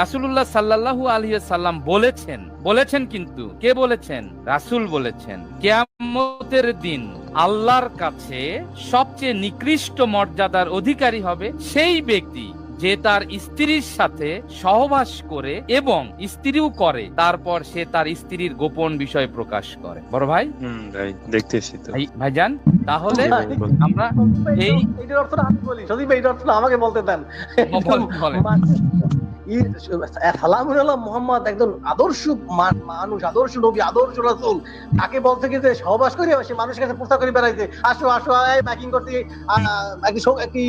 রাসূলুল্লাহ সাল্লাল্লাহু আলাইহি সাল্লাম বলেছেন কিন্তু কে বলেছেন? রাসূল বলেছেন, কিয়ামতের দিন আল্লাহর কাছে সবচেয়ে নিকৃষ্ট মর্যাদার অধিকারী হবে সেই ব্যক্তি যে তার স্ত্রীর সাথে সহবাস করে এবং স্ত্রীও করে, তারপর সে তার স্ত্রীর গোপন বিষয় প্রকাশ করে। বড় ভাই, দেখতেছি তো ভাইজান, তাহলে আমরা এইটার অর্থটা আমি বলি, যদি এইটার অর্থটা আমাকে বলতে দেন। সালামুল্লাহ মুহাম্মদ একজন আদর্শ মানুষ, আদর্শ নবী, আদর্শ রাসূল। তাকে বলতে কি যে সহবাস করে সে মানুষের কাছে প্রস্তাব করে বেড়াইছে, আসো আসো ব্যাকিং করতে একটি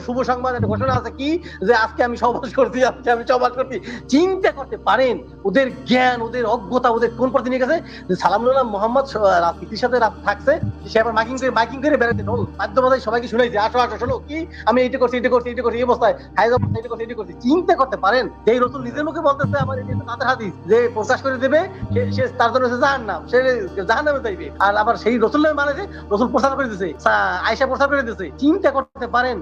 শুভ সংবাদ, একটা ঘোষণা আছে কি যে আজকে আমি সহবাস করছি, আজকে আমি সহবাস করছি। চিন্তা করতে পারেন ওদের জ্ঞান, ওদের অজ্ঞতা, ওদের কোন পথে নিয়ে গেছে। যে সালামুল্লাহ মুহাম্মদ রাজনীতির সাথে থাকছে, সে আবার মাইকিং করে বেড়াইছে, মাধ্যমে সবাইকে শুনাইছে, আসো আসো শোনো কি আমি এটা করছি এই অবস্থায় হাইজ অবস্থা এটা করছি। চিন্তা করতে পারেন যে রাসূল নিজের মুখে বলতেছে আমার এটা তাদের হাদিস, যে প্রকাশ করে দেবে সে তার জন্য জাহান্নাম, সে জাহান্নামে যাইবে। আর আবার সেই রাসূলের মানে যে রাসূল প্রচার করে দিয়েছে, আয়েশা প্রচার করে দিয়েছে। চিন্তা করতে পারেন।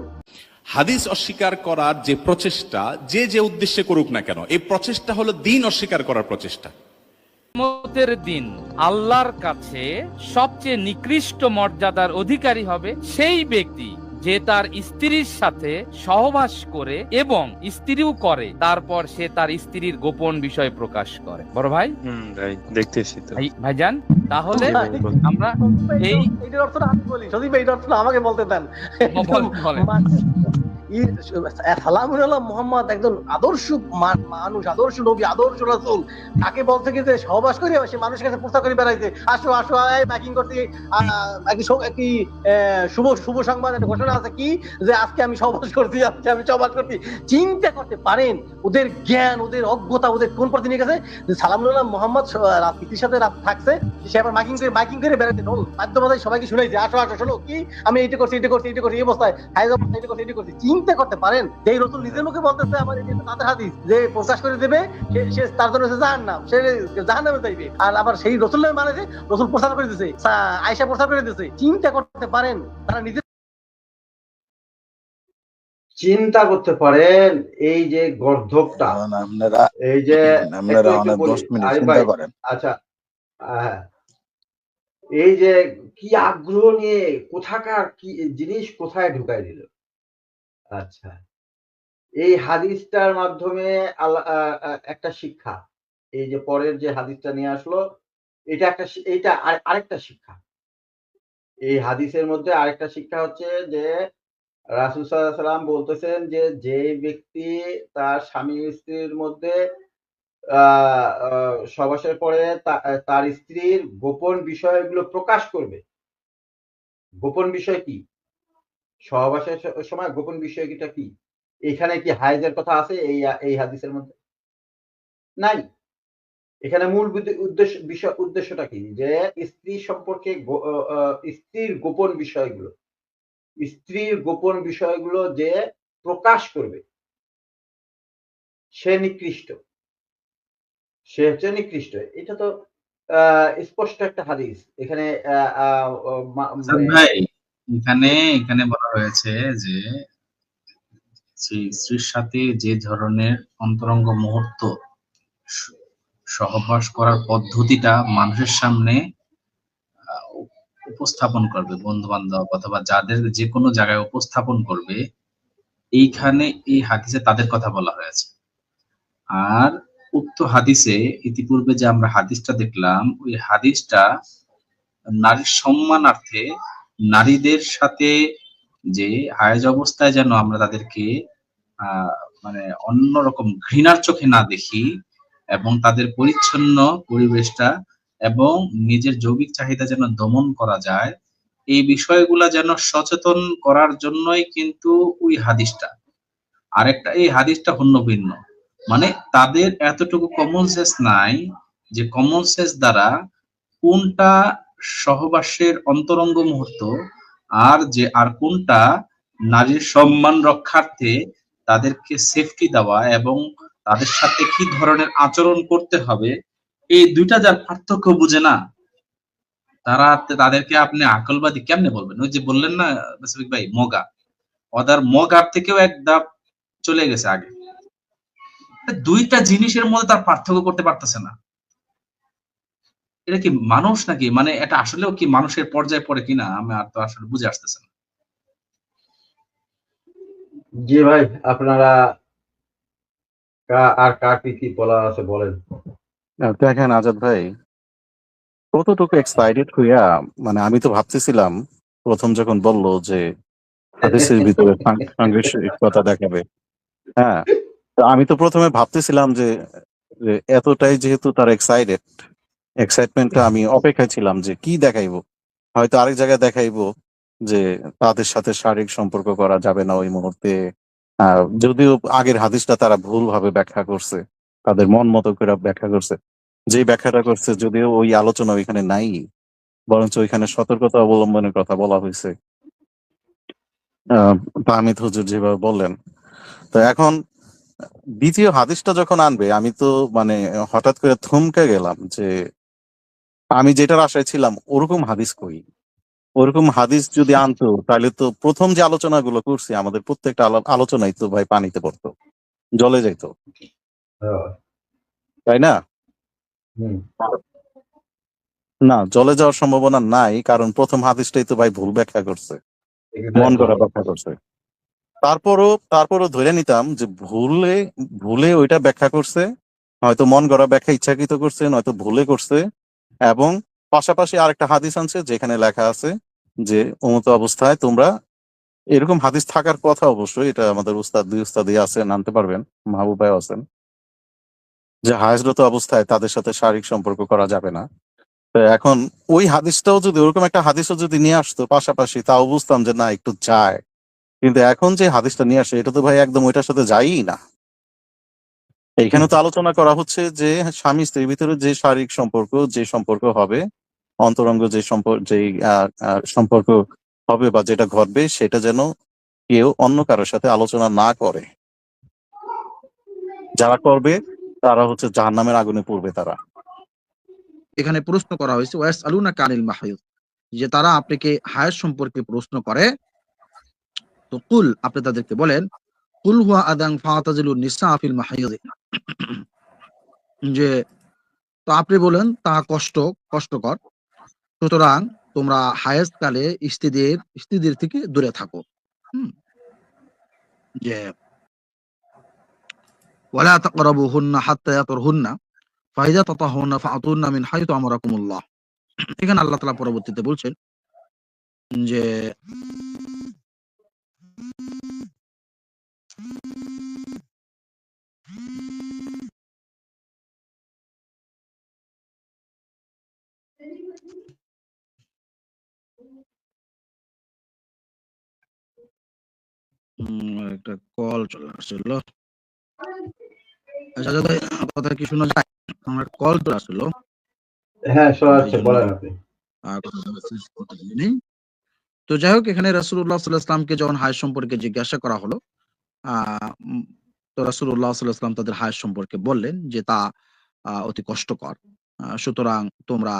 হাদিস অস্বীকার করার যে প্রচেষ্টা, যে উদ্দেশ্যে করুক না কেন, এই প্রচেষ্টা হলো দ্বীন অস্বীকার করার প্রচেষ্টা। কিয়ামতের দিন আল্লাহর কাছে সবচেয়ে নিকৃষ্ট মর্যাদার অধিকারী হবে সেই ব্যক্তি যে তার স্ত্রীর সাথে সহবাস করে এবং স্ত্রীও করে, তারপর সে তার স্ত্রীর গোপন বিষয় প্রকাশ করে। বড় ভাই, দেখতেছি তো ভাইজান, তাহলে আমরা এইটার অর্থটা আমি বলি, যদি এইটার অর্থটা আমাকে বলতে দেন। সালামুল্লাহ মুহাম্মদ একজন আদর্শ মানুষ, আদর্শ নবী, আদর্শ রাসূল। তাকে বলতে কি যে সহবাস করে সে মানুষের কাছে প্রস্তাব করে বেড়াইছে, আসো আসো ব্যাকিং করতে একটি শুভ সংবাদ, একটা ঘোষণা আছে কি যে আজকে আমি সহবাস করছি, আজকে আমি সহবাস করছি। চিন্তা করতে পারেন ওদের জ্ঞান, ওদের অজ্ঞতা, ওদের কোন পথে নিয়ে গেছে। যে সালামুল্লাহ মুহাম্মদ রাজনীতির সাথে থাকছে, সে আবার মাইকিং করে বেড়াইছে, মাধ্যমে সবাইকে শুনাইছে, আসো আসো শোনো কি আমি এটা করছি এই অবস্থায় হাইজ অবস্থা এটা করছি। চিন্তা করতে পারেন যে রাসূল নিজের মুখে বলতেছে আমার এটা তাদের হাদিস, যে প্রকাশ করে দেবে সে তার জন্য জাহান্নাম, সে জাহান্নামে যাইবে। আর আবার সেই রাসূলের মানে যে রাসূল প্রচার করে দিয়েছে, আয়েশা প্রচার করে দিয়েছে। চিন্তা করতে পারেন তারা নিজে চিন্তা করতে পারেন এই যে গর্ধবটা, এই যে আচ্ছা এই যে কি আগ্রহ নিয়ে কোথাকার কি জিনিস কোথায় ঢুকাই দিল। আচ্ছা, এই হাদিসটার মাধ্যমে একটা শিক্ষা, এই যে পরের যে হাদিসটা নিয়ে আসলো, এইটা আরেকটা শিক্ষা। এই হাদিসের মধ্যে আরেকটা শিক্ষা হচ্ছে যে রাসূল সাল্লাল্লাহু আলাইহি ওয়াসাল্লাম বলতেছেন যে ব্যক্তি তার স্বামী স্ত্রীর মধ্যে সহবাসের পরে তার স্ত্রীর গোপন বিষয়গুলো প্রকাশ করবে। গোপন বিষয় কি? সহবাসের সময় গোপন বিষয়টা কি? এখানে কি হাইজের কথা আছে এই হাদিসের মধ্যে? নাই। এখানে মূল উদ্দেশ্যটা কি? যে স্ত্রী সম্পর্কে স্ত্রীর গোপন বিষয়গুলো যে প্রকাশ করবে, সে নিকৃষ্ট, সে হচ্ছে নিকৃষ্ট। এটা তো স্পষ্ট একটা হাদিস। এখানে ভাই এখানে বলা হয়েছে যে স্ত্রীর সাথে যে ধরনের অন্তরঙ্গ মুহূর্ত সহবাস করার পদ্ধতিটা মানুষের সামনে উপস্থাপন করবে, বন্ধু বান্ধব অথবা যাদের যে কোনো জায়গায় উপস্থাপন করবে, এইখানে এই হাদিসে তাদের কথা বলা হয়েছে। আর উক্ত হাদিসে ইতিপূর্বে যে আমরা হাদিসটা দেখলাম, ওই হাদিসটা নারীর সম্মানার্থে নারীদের সাথে যে হায়েজ অবস্থায় যেন আমরা তাদেরকে মানে অন্যরকম ঘৃণার চোখে না দেখি এবং তাদের পরিচ্ছন্ন পরিবেশটা এবং নিজের যৌবিক চাহিদা যেন দমন করা যায়, এই বিষয়গুলা যেন সচেতন করার জন্যই কিন্তু ওই হাদিসটা। আরেকটা, এই হাদিসটা ভিন্ন ভিন্ন, মানে তাদের এতটুকু কমন সেন্স নাই যে কমন সেন্স দ্বারা কোনটা সহবাসের অন্তরঙ্গ মুহূর্ত আর কোনটা নারীর সম্মান রক্ষার্থে তাদেরকে সেফটি দেওয়া এবং তাদের সাথে কি ধরনের আচরণ করতে হবে, এই দুইটা যার পার্থক্য বুঝে না, তাদেরকে আপনি আকলবাদী কেমনে বলবেন? ওই যে বললেন না মুশফিক ভাই, মগার থেকেও এক ধাপ চলে গেছে আগে। দুইটা জিনিসের মধ্যে তার পার্থক্য করতে পারতেছে না। এটা কি মানুষ নাকি? মানে এটা আসলেও কি মানুষের পর্যায়ে পড়ে কিনা আমি আর তো আসলে বুঝে আসতেছে না। জি ভাই, আপনারা আর কার কি বলা আছে বলেন। দেখেন আজাদ ভাই, কতটুকু এক্সাইটেড হইয়া, মানে আমি তো ভাবতেছিলাম প্রথম যখন বললো যে হাদিসের ভিতরে সাংঘর্ষিকতা দেখাবে, হ্যাঁ, তো আমি তো প্রথমে ভাবতেছিলাম যে যে এতটাই যেহেতু তার এক্সাইটমেন্টটা আমি অপেক্ষায় ছিলাম যে কি দেখাইবো, হয়তো আরেক জায়গায় দেখাইবো যে তাদের সাথে শারীরিক সম্পর্ক করা যাবে না ওই মুহূর্তে। যদিও আগের হাদিসটা তারা ভুল ভাবে ব্যাখ্যা করছে, তাদের মন মতো করে ব্যাখ্যা করছে, যে ব্যাখ্যাটা করছে যদিও ওই আলোচনা ওইখানে নাই, বরঞ্চ ওইখানে সতর্কতা অবলম্বনের কথা বলা হয়েছে। তাহমিদ হুজুর যেভাবে বললেন, তো এখন দ্বিতীয় হাদিসটা যখন আনবে আমি তো মানে হঠাৎ করে থমকে গেলাম যে আমি যেটার আশায় ছিলাম ওরকম হাদিস কই। ওরকম হাদিস যদি আনতো তাহলে তো প্রথম যে আলোচনাগুলো করছি আমাদের প্রত্যেকটা আলোচনাই তো ভাই পানিতে পড়তো, জলে যাইতো, তাই না? হুম। না, জলে যাওয়ার সম্ভাবনা নাই, কারণ প্রথম হাদিসটাই তো ভাই ভুল ব্যাখ্যা করছে, মন করা ব্যাখ্যা করছে। তারপরও ধরে নিতাম যে ভুলে ভুলে ওইটা ব্যাখ্যা করছে, হয়তো মন গড়া ব্যাখ্যা ইচ্ছাকৃত করছে, নয়তো ভুলে করছে। এবং পাশাপাশি আরেকটা হাদিস আনছে যেখানে লেখা আছে যে অমুত অবস্থায় তোমরা, এরকম হাদিস থাকার কথা অবশ্যই, এটা আমাদের দুই উস্তাদই আছেন, আনতে পারবেন, মাহবুব ভাই আছেন, যে হায়াজরত অবস্থায় তাদের সাথে শারীরিক সম্পর্ক করা যাবে না। তো এখন ওই হাদিসটাও যদি, ওরকম একটা হাদিসও যদি নিয়ে আসতো পাশাপাশি, তাও বুঝতাম যে না একটু যায়। কিন্তু এখন যে হাদিসটা নিয়ে আসে এটা তো ভাই একদম ওইটার সাথে যায়ই না। এইখানে তো আলোচনা করা হচ্ছে যে স্বামী স্ত্রীর ভিতরে যে শারীরিক সম্পর্ক, যে সম্পর্ক হবে, অন্তরঙ্গ যে সম্পর্ক হবে বা যেটা ঘটবে, সেটা যেন কেউ অন্য কারোর সাথে আলোচনা না করে। যারা করবে তারা হচ্ছে জাহান্নামের আগুনে পড়বে তারা। এখানে প্রশ্ন করা হয়েছে ওয়াস আলুনা কানিল মাহিদ, যে তারা আপনাকে হায়াত সম্পর্কে প্রশ্ন করে, তো কুল আপনি তাদেরকে বলেন কুল হুয়া আদাং ফাতাজিলুন নিসা ফিল মাহিদ, যে তো আপনি বলেন তা কষ্টকর, সুতরাং তোমরা হায়াত কালে স্ত্রীদের থেকে দূরে থাকো। যে ওয়ালা তাকরাবুহুন্না হাত্তা ইয়াতুরহুন্না ফাইদা তাতাহুন্না ফাআতুন্না মিন হাইতু আমারাকুমুল্লাহ। এখানে আল্লাহ তাআলা পরবর্তীতে বলছেন যে একটা কল চলে আসছিল। আচ্ছা ভাই, কথা কি শোনা যায়? আমার কল চলে আসছিল। হ্যাঁ, শোনা যাচ্ছে, বলেন আপনি। তো যাই হোক, এখানে রাসূলুল্লাহ সাল্লাল্লাহু আলাইহি ওয়াসাল্লামকে যখন হায়াত সম্পর্কে জিজ্ঞাসা করা হলো, তো রাসূলুল্লাহ সাল্লাল্লাহু আলাইহি ওয়াসাল্লাম তাদের হায়াত সম্পর্কে বললেন যে তা অতি কষ্টকর, সুতরাং তোমরা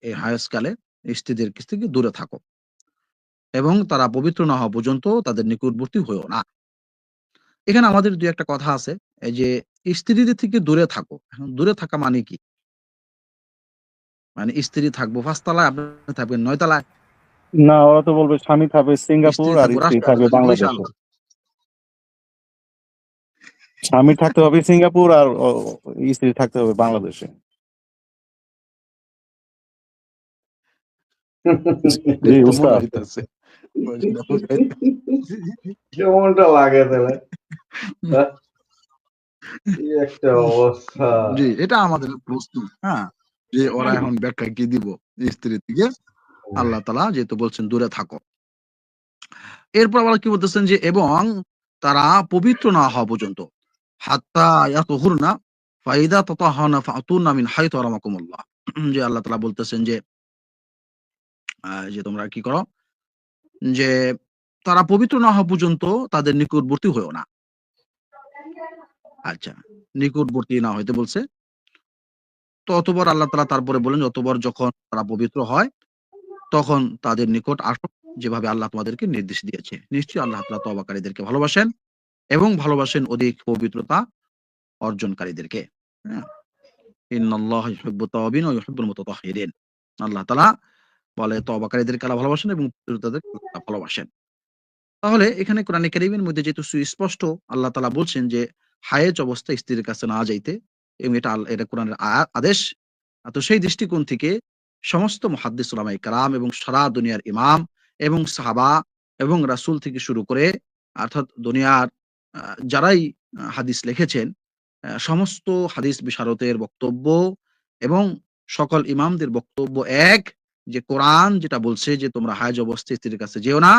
এই হায়াতকালে স্ত্রীদের থেকে দূরে থাকো এবং তারা পবিত্র না হওয়া পর্যন্ত তাদের নিকটবর্তী হইও না। এখানে আমাদের দুই একটা কথা আছে, এই যে স্ত্রীদের থেকে দূরে থাকো, এখন দূরে থাকা মানে কি? মানে স্ত্রী থাকবো ৫ তলায়, আপনি থাকবেন ৯ তলায়। না, ওরা তো বলবে স্বামী থাকবে সিঙ্গাপুর আর স্ত্রী থাকবে বাংলাদেশে। স্বামী থাকতে হবে সিঙ্গাপুর আর স্ত্রী থাকতে হবে বাংলাদেশে। জি উস্তাদ। কেমনটা লাগে তাহলে? কি একটা অবস্থা। জি, এটা আমাদের প্রশ্ন। হ্যাঁ, যে ওরা এখন ব্যাখ্যা কি দিব স্ত্রী থেকে? আল্লাহ তাআলা যেহেতু বলছেন দূরে থাকো, এরপর আবার কি বলতেছেন যে এবং তারা পবিত্র না হওয়া পর্যন্ত, হাত্তা ইয়াতুহুরনা ফাইদা তাতাহারনা ফাতুনা মিন হাইতু আরামাকুমুল্লাহ, যে আল্লাহ তাআলা বলতেছেন যে যে তোমরা কি করো, যে তারা পবিত্র না হওয়া পর্যন্ত তাদের নিকটবর্তী হইও না। আচ্ছা, নিকটবর্তী না হইতে বলছে, তো অতবার আল্লাহ তাআলা তারপরে বলেন অতবার যখন তারা পবিত্র হয় তখন তাদের নিকট আসো, যেভাবে আল্লাহ তোমাদেরকে নির্দেশ দিয়েছে। নিশ্চয়ই আল্লাহ তাআলা তওবাকারীদেরকে ভালোবাসেন এবং ভালোবাসেন অধিক পবিত্রতা অর্জনকারীদেরকে। হ্যাঁ, ইন্নাল্লাহা ইউহিব্বুত তাওয়াবিন ওয়া ইউহিব্বুল মুতাতাহহিরিন। আল্লাহ তাআলা বলে তওবাকারীদেরকে আল্লাহ ভালোবাসেন এবং মুত্তাকিদেরকে আল্লাহ ভালোবাসেন। তাহলে এখানে কোরআনে কারীমের মধ্যে যেহেতু সুস্পষ্ট আল্লাহ তাআলা বলছেন যে হায়েজ অবস্থায় স্ত্রীর কাছে না যাইতে, এবং এটা কোরআনের আদেশ। তো সেই দৃষ্টিকোণ থেকে সমস্ত মুহাদ্দিস উলামায়ে কেরাম এবং সারা দুনিয়ার ইমাম এবং সাহাবা এবং রাসূল থেকে শুরু করে অর্থাৎ দুনিয়ার যারাই হাদিস লিখেছেন, সমস্ত হাদিস বিশারদের বক্তব্য এবং সকল ইমামদের বক্তব্য এক, যে কোরআন যেটা বলছে যে তোমরা হায়েজ অবস্থায় স্ত্রীর কাছে যেও না,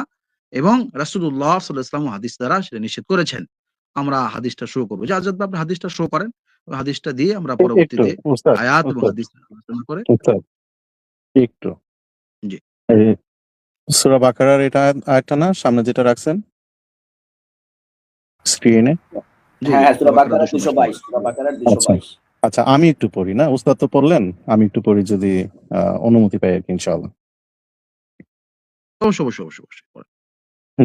এবং রাসূলুল্লাহ সাল্লাল্লাহু আলাইহি ওয়াসাল্লাম হাদিস দ্বারা সেটা নিষেধ করেছেন। আমরা হাদিসটা শো করব। যে আজাদ ভাই আপনি হাদিসটা শো করেন। ওই হাদিসটা দিয়ে আমরা একটু পরবর্তীতে উস্তাদ আয়াত এবং উস্তাদ হাদিস আলোচনা করে। উস্তাদ একটু জি। এই সূরা বাকারার এটা আয়াতটা না সামনে যেটা রাখছেন স্ক্রিনে? জি, হ্যাঁ, সূরা বাকারা বাকারা 222 222, সূরা বাকারা আচ্ছা 222। আচ্ছা, আমি একটু পড়ি না, উস্তাদ তো পড়লেন, আমি একটু পড়ি যদি অনুমতি পাই আর কি, ইনশাআল্লাহ। অবশ্যই, অবশ্যই, অবশ্যই, অবশ্যই পড়েন।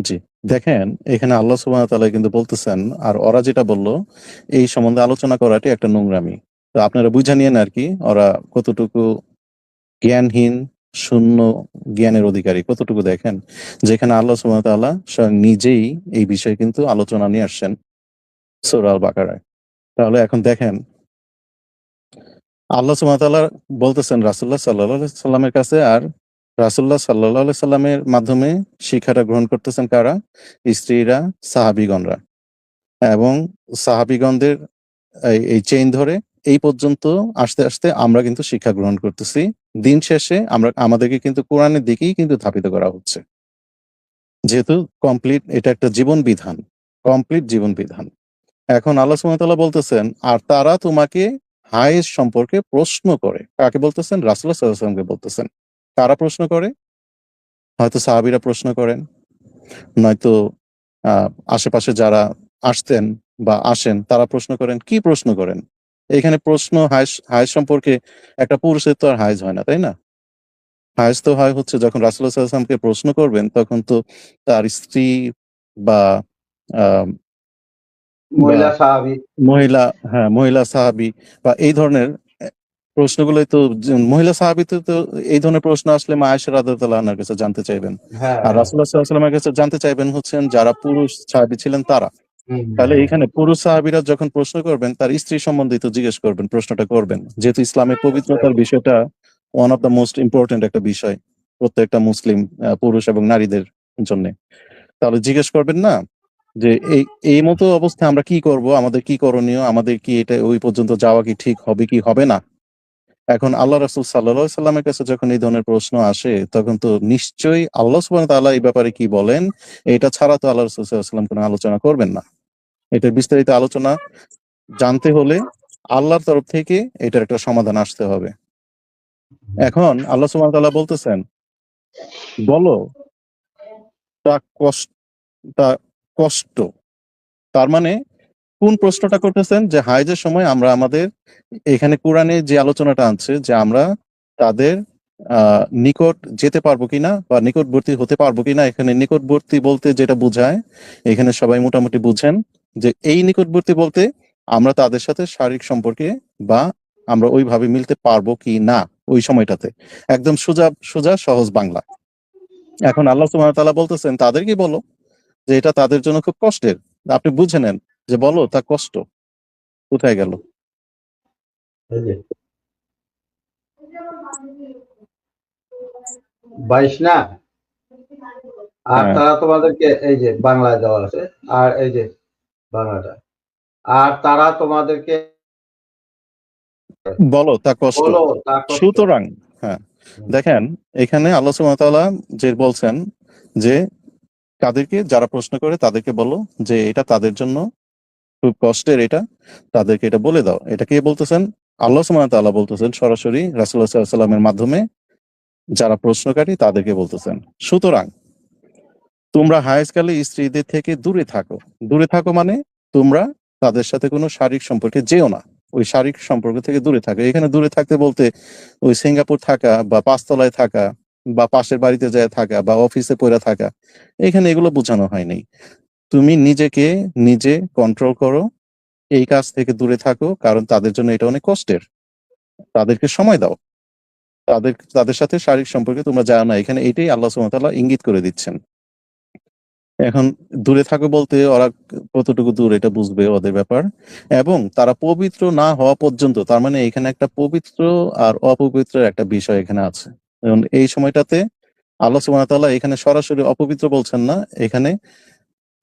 জি, দেখেন এখানে আল্লাহ সুবহানাহু ওয়া তাআলা কিন্তু বলতেছেন, আর ওরা যেটা বললো এই সম্বন্ধে আলোচনা করাটি একটা নোংরামি। তো আপনারা বুঝে নিয়েন আর কি ওরা কতটুকু জ্ঞানহীন, শূন্য জ্ঞানের অধিকারী কতটুকু। দেখেন যেখানে আল্লাহ সুবহানাহু ওয়া তাআলা স্বয়ং নিজেই এই বিষয়ে কিন্তু আলোচনা নিয়ে আসছেন সূরা আল বাকারায়। তাহলে এখন দেখেন আল্লাহ সুবহানাহু ওয়া তাআলা বলতেছেন রাসূলুল্লাহ সাল্লাল্লাহু আলাইহি সাল্লামের কাছে, আর রাসূলুল্লাহ সাল্লাল্লাহু আলাইহি সাল্লামের মাধ্যমে শিক্ষাটা গ্রহণ করতেছেন কারা? স্ত্রীরা, সাহাবীগণরা। এবং সাহাবীগণদের এই চেইন ধরে এই পর্যন্ত আসতে আসতে আমরা কিন্তু শিক্ষা গ্রহণ করতেছি। দিন শেষে আমাদেরকে কিন্তু কোরআনের দিকেই কিন্তু ধাবিত করা হচ্ছে, যেহেতু কমপ্লিট এটা একটা জীবন বিধান, কমপ্লিট জীবন বিধান। এখন আল্লাহ সুবহানাহু ওয়া তাআলা বলতেছেন, আর তারা তোমাকে হায়েজ সম্পর্কে প্রশ্ন করে। কাকে বলতেছেন? রাসূলুল্লাহ সাল্লাল্লাহু আলাইহি ওয়াসাল্লামকে বলতেছেন। কারা প্রশ্ন করে? হয়তো সাহাবীরা প্রশ্ন করেন, নয়তো আশেপাশে যারা আসতেন বা আসেন তারা প্রশ্ন করেন। কি প্রশ্ন করেন? এখানে প্রশ্ন হায়েজ সম্পর্কে একটা পুরুষের তো আর হায়েজ হয় না, তাই না? হায়েজ তো হয় হচ্ছে যখন রাসূলুল্লাহ সাল্লাল্লাহু আলাইহি ওয়াসাল্লামকে প্রশ্ন করবেন, তখন তো তার স্ত্রী বা আহ মহিলা সাহাবী, মহিলা সাহাবী বা এই ধরনের প্রশ্নগুলোই তো মহিলা সাহাবীতে তো এই ধরনের প্রশ্ন আসলে মা আয়েশা রাদিয়াল্লাহু আনহার কাছে জানতে চাইবেন। হ্যাঁ আর রাসূলুল্লাহ সাল্লাল্লাহু আলাইহি ওয়াসাল্লামের কাছে জানতে চাইবেন হচ্ছেন যারা পুরুষ সাহাবী ছিলেন তারা। তাহলে এখানে পুরুষ সাহাবীরা যখন প্রশ্ন করবেন তার স্ত্রী সম্বন্ধিত জিজ্ঞেস করবেন, প্রশ্নটা করবেন, যেহেতু ইসলামের পবিত্রতার বিষয়টা one of the most important একটা বিষয় প্রত্যেকটা মুসলিম পুরুষ এবং নারীদের জন্য। তাহলে জিজ্ঞেস করবেন না যে এই মতো অবস্থায় আমরা কি করব, আমাদের কি করণীয়, আমাদের কি এটা ওই পর্যন্ত যাওয়া কি ঠিক হবে কি হবে না। এখন আল্লাহ রাসূল সাল্লাল্লাহু আলাইহি সাল্লামের কাছে যখন এই ধরনের প্রশ্ন আসে, তখন তো নিশ্চয়ই আল্লাহ সুবহানাহু ওয়া তাআলা এই ব্যাপারে কি বলেন এটা ছাড়া তো আল্লাহ রাসূল সাল্লাল্লাহু আলাইহি ওয়াসাল্লাম কোনো আলোচনা করবেন না। এটার বিস্তারিত আলোচনা জানতে হলে আল্লাহর তরফ থেকে এটার একটা সমাধান আসতে হবে। এখন আল্লাহ সুবহানাহু ওয়া তাআলা বলতেছেন, বলো তা কষ্ট। তার মানে কোন প্রশ্নটা করতেছেন? যে হায়েজের সময় আমরা আমাদের এখানে কোরআনে যে আলোচনাটা আনছে যে আমরা তাদের নিকট যেতে পারবো কিনা বা নিকটবর্তী হতে পারবো কিনা। এখানে নিকটবর্তী বলতে যেটা বোঝায়, এখানে সবাই মোটামুটি বুঝেন যে এই নিকটবর্তী বলতে আমরা তাদের সাথে শারীরিক সম্পর্কে বা আমরা ওইভাবে মিলতে পারবো কি না ওই সময়টাতে। একদম সোজা সহজ বাংলা। এখন আল্লাহ সুবহানাহু ওয়া তাআলা বলতেছেন তাদেরকে বলো যে এটা তাদের জন্য খুব কষ্টের। আপনি বুঝে নেন যে বলো তা কষ্ট। কোথায় গেল? 22 না? আর হ্যাঁ, তারা তোমাদেরকে এই যে বাংলায় দেওয়া আছে, আর এই যে বাংলাটা, আর তারা তোমাদেরকে বলো তা কষ্ট। বলো তা কষ্ট। সুতরাং হ্যাঁ, দেখেন এখানে আল্লাহ সুবহানাহু ওয়া তাআলা যে বলছেন যে তাদেরকে যারা প্রশ্ন করে তাদেরকে বলো যে এটা তাদের জন্য খুব কষ্টের, এটা তাদেরকে এটা বলে দাও। এটা কে বলতেছেন? আল্লাহ সুবহানাহু ওয়া তাআলা বলতেছেন সরাসরি রাসূলুল্লাহ সাল্লাল্লাহু আলাইহি ওয়াসাল্লামের মাধ্যমে যারা প্রশ্নকারী তাদেরকে বলতেছেন, সুতরাং তোমরা হায়েজকালে স্ত্রীদের থেকে দূরে থাকো। দূরে থাকো মানে তোমরা তাদের সাথে কোনো শারীরিক সম্পর্কে যেও না, ওই শারীরিক সম্পর্ক থেকে দূরে থাকো। এখানে দূরে থাকতে বলতে ওই সিঙ্গাপুর থাকা বা পাঁচতলায় থাকা বা পাশের বাড়িতে যায় থাকা বা অফিসে পড়ে থাকা, এখানে এগুলো বোঝানো হয়নি। তুমি নিজেকে নিজে কন্ট্রোল করো, এই কাজ থেকে দূরে থাকো, কারণ তাদের জন্য এটা অনেক কষ্টের। তাদেরকে সময় দাও, তাদের সাথে শারীরিক সম্পর্কে তোমরা যাও না। এখানে এটাই আল্লাহ সুবহানাহু ওয়া তাআলা ইঙ্গিত করে দিচ্ছেন। এখন দূরে থাকো বলতে ওরা কতটুকু দূর এটা বুঝবে ওদের ব্যাপার, এবং তারা পবিত্র না হওয়া পর্যন্ত, তার মানে এখানে একটা পবিত্র আর অপবিত্রের একটা বিষয় এখানে আছে। এবং এই সময়টাতে আল্লাহ সুবহানাহু ওয়া তাআলা এখানে সরাসরি অপবিত্র বলছেন না, এখানে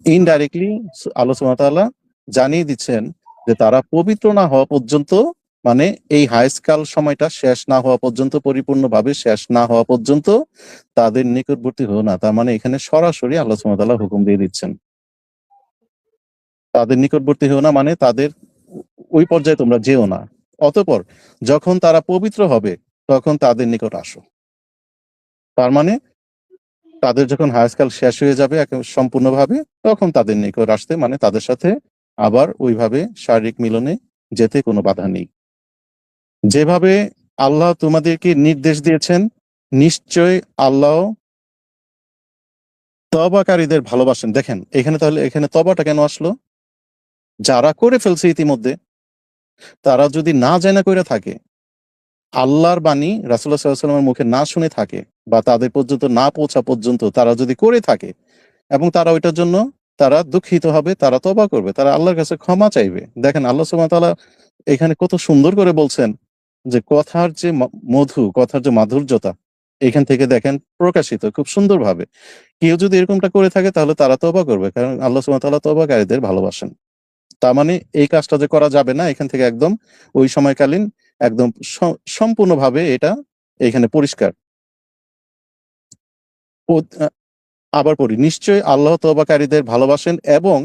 ইনডাইরেক্টলি আল্লাহ সুবহানাহু ওয়া তাআলা জানিয়ে দিচ্ছেন যে তারা পবিত্র না হওয়া পর্যন্ত, মানে এই হাইস্কাল সময়টা শেষ না হওয়া পর্যন্ত, পরিপূর্ণভাবে শেষ না হওয়া পর্যন্ত তাদের নিকটবর্তী হও না। তার মানে এখানে সরাসরি আল্লাহ সুবহানাহু ওয়া তাআলা হুকুম দিয়ে দিচ্ছেন তাদের নিকটবর্তী হও না, মানে তাদের ওই পর্যায়ে তোমরা যেও না। অতঃপর যখন তারা পবিত্র হবে তখন তাদের নিকট আসো। তার মানে তাদের যখন হায়াসকাল শেষ হয়ে যাবে সম্পূর্ণভাবে, তখন তাদের নিকট আসতে, মানে তাদের সাথে আবার ওইভাবে শারীরিক মিলনে যেতে কোনো বাধা নেই। যেভাবে আল্লাহ তোমাদেরকে নির্দেশ দিয়েছেন, নিশ্চয় আল্লাহ তওবাকারীদের ভালোবাসেন। দেখেন এখানে, তাহলে এখানে তওবাটা কেন আসলো? যারা করে ফেলছে ইতিমধ্যে, তারা যদি না জানা করে থাকে, আল্লাহর বাণী রাসূলুল্লাহ সাল্লাল্লাহু আলাইহি ওয়াসাল্লামের মুখে না শুনে থাকে, বা তাদের পর্যন্ত না পৌঁছা পর্যন্ত তারা যদি করে থাকে, এবং তারা ওইটার জন্য তারা দুঃখিত হবে, তারা তওবা করবে, তারা আল্লাহর কাছে ক্ষমা চাইবে। দেখেন আল্লাহ সুবহানাহু ওয়া তাআলা এখানে কত সুন্দর করে বলছেন যে কথার যে মধু, কথার যে মাধুর্যতা এখান থেকে দেখেন প্রকাশিত খুব সুন্দরভাবে। কেউ যদি এরকমটা করে থাকে তাহলে তারা তওবা করবে, কারণ আল্লাহ সুবহানাহু ওয়া তাআলা তওবাকারীদের ভালোবাসেন। তার মানে এই কাজটা যে করা যাবে না, এখান থেকে একদম ওই সময়কালীন একদম সম্পূর্ণভাবে এটা এখানে পরিষ্কার। আবার পড়ি, নিশ্চয়ই আল্লাহ তওবাকারীদের ভালোবাসেন এবং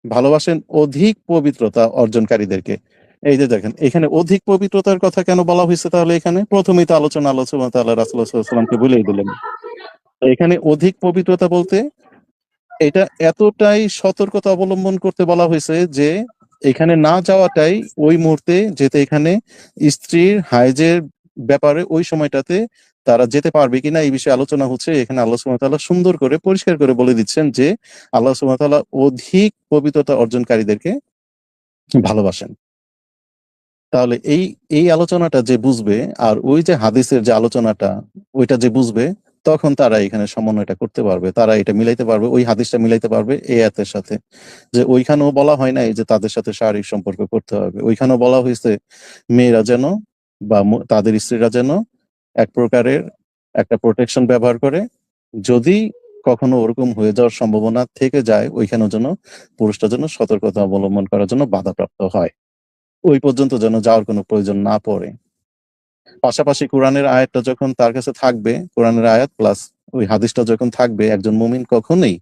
ভালোবাসেন অধিক পবিত্রতা অর্জনকারীদেরকে। এই যে দেখেন এখানে অধিক পবিত্রতার কথা কেন বলা হয়েছে? তাহলে এখানে প্রথমেই তো আলোচনা আল্লাহ সুবহানাহু ওয়া তাআলা রাসূলুল্লাহ সাল্লাল্লাহু আলাইহি ওয়াসাল্লামকে বলেই দিলেন। এখানে অধিক পবিত্রতা বলতে এটা এতটাই সতর্কতা অবলম্বন করতে বলা হয়েছে যে এখানে না যাওয়াটাই ওই মুহূর্তে, যেতে এখানে স্ত্রীর হাইজের ব্যাপারে ওই সময়টাতে তারা যেতে পারবে কিনা এই বিষয়ে আলোচনা হচ্ছে। এখানে আল্লাহ সুবহানাহু ওয়া তাআলা সুন্দর করে পরিষ্কার করে বলে দিচ্ছেন যে আল্লাহ সুবহানাহু ওয়া তাআলা অধিক পবিত্রতা অর্জনকারীদেরকে ভালোবাসেন। তাহলে এই এই আলোচনাটা যে বুঝবে, আর ওই যে হাদিসের যে আলোচনাটা ওইটা যে বুঝবে, তখন তারা এখানে সমন্বয়টা করতে পারবে, তারা এটা মিলাইতে পারবে, ওই হাদিসটা মিলাইতে পারবে এই আয়াতের সাথে। যে ওইখানেও বলা হয় নাই যে তাদের সাথে শারীরিক সম্পর্ক করতে হবে, ওইখানেও বলা হয়েছে মেয়েরা যেন বা তাদের স্ত্রীরা যেন এক প্রকারের একটা প্রোটেকশন ব্যবহার করে, যদি কখনো ওরকম হয়ে যাওয়ার সম্ভাবনা থেকে যায় ওইখানেও যেন পুরুষটা যেন সতর্কতা অবলম্বন করার জন্য বাধাপ্রাপ্ত হয়, ওই পর্যন্ত যেন যাওয়ার কোনো প্রয়োজন না পড়ে। পাশাপাশি কোরআনের আয়াতটা যখন তার কাছে থাকবে, কোরআনের আয়াত প্লাস ওই হাদিসটা যখন থাকবে, একজন মুমিন কখনোই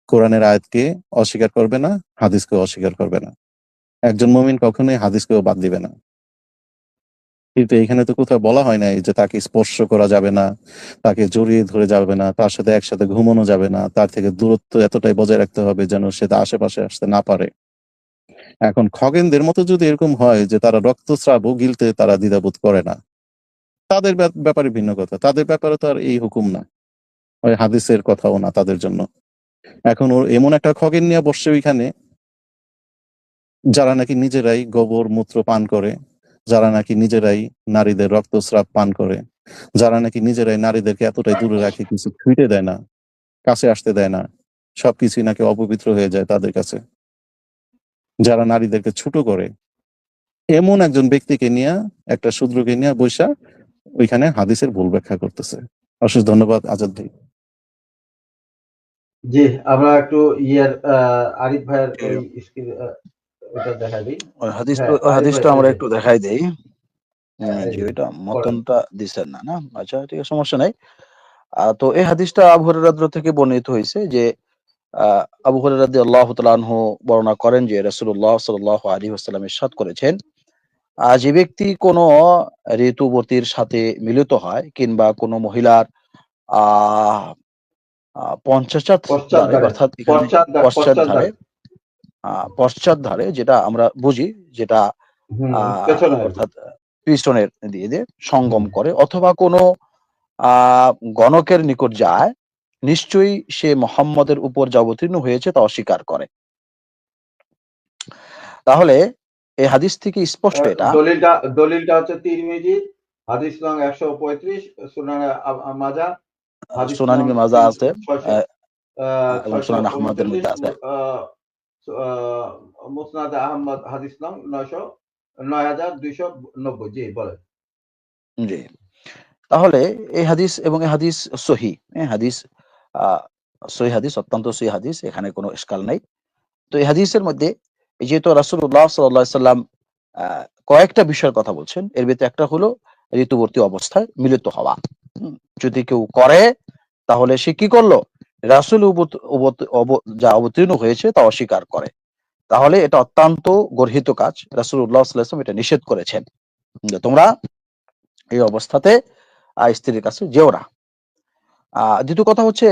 কোরআনের আয়াতকে অস্বীকার করবে না, হাদিসকেও অস্বীকার করবে না। একজন মুমিন কখনোই হাদিসকেও বাদ দিবে না। কিন্তু এখানে তো কোথাও বলা হয় নাই যে তাকে স্পর্শ করা যাবে না, তাকে জড়িয়ে ধরে যাবে না, তার সাথে একসাথে ঘুমানো যাবে না, তার থেকে দূরত্ব এতটাই বজায় রাখতে হবে যেন সে তার আশেপাশে আসতে না পারে। এখন খগেনদের মতো যদি এরকম হয় যে তারা রক্তস্রাবও গিলতে তারা দ্বিধাবোধ করে না, তাদের ব্যাপারে ভিন্ন কথা, তাদের ব্যাপারে তো আর এই হুকুম না, ওই হাদিসের কথাও না তাদের জন্য। এখন ওর এমন একটা খগেন নিয়ে বসছে ওইখানে, যারা নাকি নিজেরাই গোবর মূত্র পান করে, যারা নাকি নিজেরাই নারীদের রক্তস্রাব পান করে, যারা নাকি নিজেরাই নারীদেরকে এতটাই দূরে রাখে, কিছু ছুঁইতে দেয় না, কাছে আসতে দেয় না, সবকিছুই নাকি অপবিত্র হয়ে যায় তাদের কাছে, যারা নারীদেরকে ছোট করে, এমন একজন ব্যক্তিকে নিয়ে, একটা শূদ্রকে নিয়ে বৈশা ওইখানে হাদিসের ভুল ব্যাখ্যা করতেছে। অশেষ ধন্যবাদ আজাদ ভাই। জি, আমরা একটু আরিফ ভাইয়ের ওই স্ক্রিন ওটা দেখাই দিই। ওই হ্যাঁ, আরিফ ভাই, হাদিসটা আমরা একটু দেখাই দেই। এই জি, যে, ওইটা পড়েন। মতনটা দিছেন না, না? আচ্ছা, ঠিক আছে, সমস্যা নাই। তো এই হাদিসটা আবু হুরায়রা থেকে বর্ণিত হয়েছে যে আবু হুরায়রা রাদিয়াল্লাহু তাআলা আনহু বর্ণনা করেন যে রাসূলুল্লাহ সাল্লাল্লাহু আলাইহি ওয়াসাল্লাম ইরশাদ করেছেন, যে ব্যক্তি কোনো ঋতুবতীর সাথে মিলিত হয় কিংবা কোনো মহিলার আহ পঞ্চাশাত ধারে, অর্থাৎ এখানে পশ্চাৎ ধারে, যেটা আমরা বুঝি, যেটা পেছনে আর কি। অর্থাৎ পিছনের দিয়ে সঙ্গম করে, অথবা কোনো গণকের নিকট যায়, নিশ্চয়ই সে মুহাম্মদের উপর যা অবতীর্ণ হয়েছে তা অস্বীকার করে। তাহলে এই হাদিস থেকে স্পষ্ট এটা দলিলটা হচ্ছে তিরমিজি হাদিস নং 135, সুনান মাজা হাদিস সুনান নং ইবনে মাজা আছে 600, এবং সুনান আহমদের মধ্যে আছে। মুসনাদ আহমদ হাদিস নং 9290। জি বলেন। জি, তাহলে এই হাদিস এবং এই হাদিস সহি, হাদিস সহি হাদিস, অত্যন্ত সহি হাদিস, এখানে কোনো ইশকাল নাই। তো এই হাদিসের মধ্যে যেহেতু রাসূলুল্লাহ সাল্লাল্লাহু আলাইহি সাল্লাম কয়েকটা বিষয়ের কথা বলছেন, এর ভিতরে একটা হলো ঋতুবর্তী অবস্থায় মিলিত হওয়া। যদি কেউ করে তাহলে সে কি করলো? রাসূল যা অবতীর্ণ হয়েছে তা অস্বীকার করে, তাহলে এটা অত্যন্ত গর্হিত কাজ। রাসূলুল্লাহ সাল্লাল্লাহু আলাইহি ওয়াসাল্লাম এটা নিষেধ করেছেন যে তোমরা এই অবস্থাতে স্ত্রীর কাছে যেও না। দ্বিতীয় কথা হচ্ছে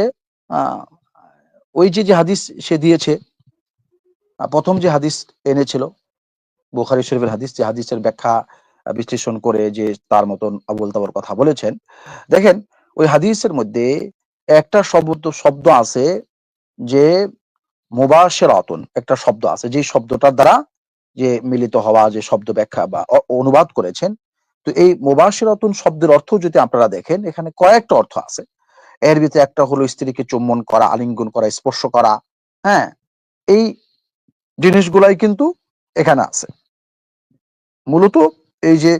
ওই যে হাদিস সে দিয়েছে, প্রথম যে হাদিস এনেছিল বুখারী শরীফের হাদিস, যে হাদিসের ব্যাখ্যা বিশ্লেষণ করে যে তার মতন আবুল তাবর কথা বলেছেন, দেখেন ওই হাদিসের মধ্যে একটা শব্দ আছে যে মুবাশশিরাতুন, একটা শব্দ আছে যে শব্দটার দ্বারা যে মিলিত হওয়া যে শব্দ ব্যাখ্যা বা অনুবাদ করেছেন। তো এই মুবাশশিরাতুন শব্দের অর্থ যদি আপনারা দেখেন, এখানে কয়েকটা অর্থ আছে। এর ভিতরে একটা হলো স্ত্রীকে চুম্বন করা, আলিঙ্গন করা, স্পর্শ করা। হ্যাঁ, এই জিনিসগুলাই কিন্তু এখানে আছে। মূলত এই যে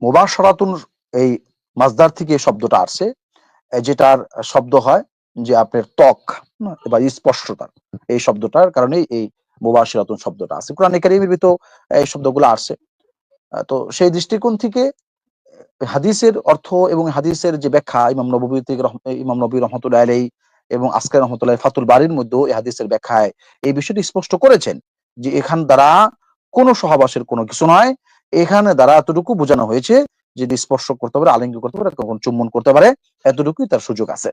মুবাশশারাতুন, এই মাসদার থেকে এই শব্দটা আসছে, যেটার শব্দ হয় যে আপনার ত্বক বা স্পর্শতা, এই শব্দটার কারণে এই মুবাশশিরাতুন শব্দটা আছে। কোরআনে কারীমের ভিতর এই শব্দগুলো আসছে। তো সেই দৃষ্টিকোণ থেকে হাদিসের অর্থ এবং হাদিসের যে ব্যাখ্যা ইমাম নববী রহমতুল্লাহ আলাইহি এবং আসকারী রহমতুল্লাহ ফাতুল বারীর মধ্যে এই হাদিসের ব্যাখ্যায় এই বিষয়টি স্পষ্ট করেছেন যে এখান দ্বারা কোনো সহবাসের কোনো কিছু নয়। এখানে দ্বারা এতটুকু বোঝানো হয়েছে যদি স্পর্শ করতে পারে, আলিঙ্গন করতে পারে, কখন চুম্বন করতে পারে, এতটুকুই তার সুযোগ আছে।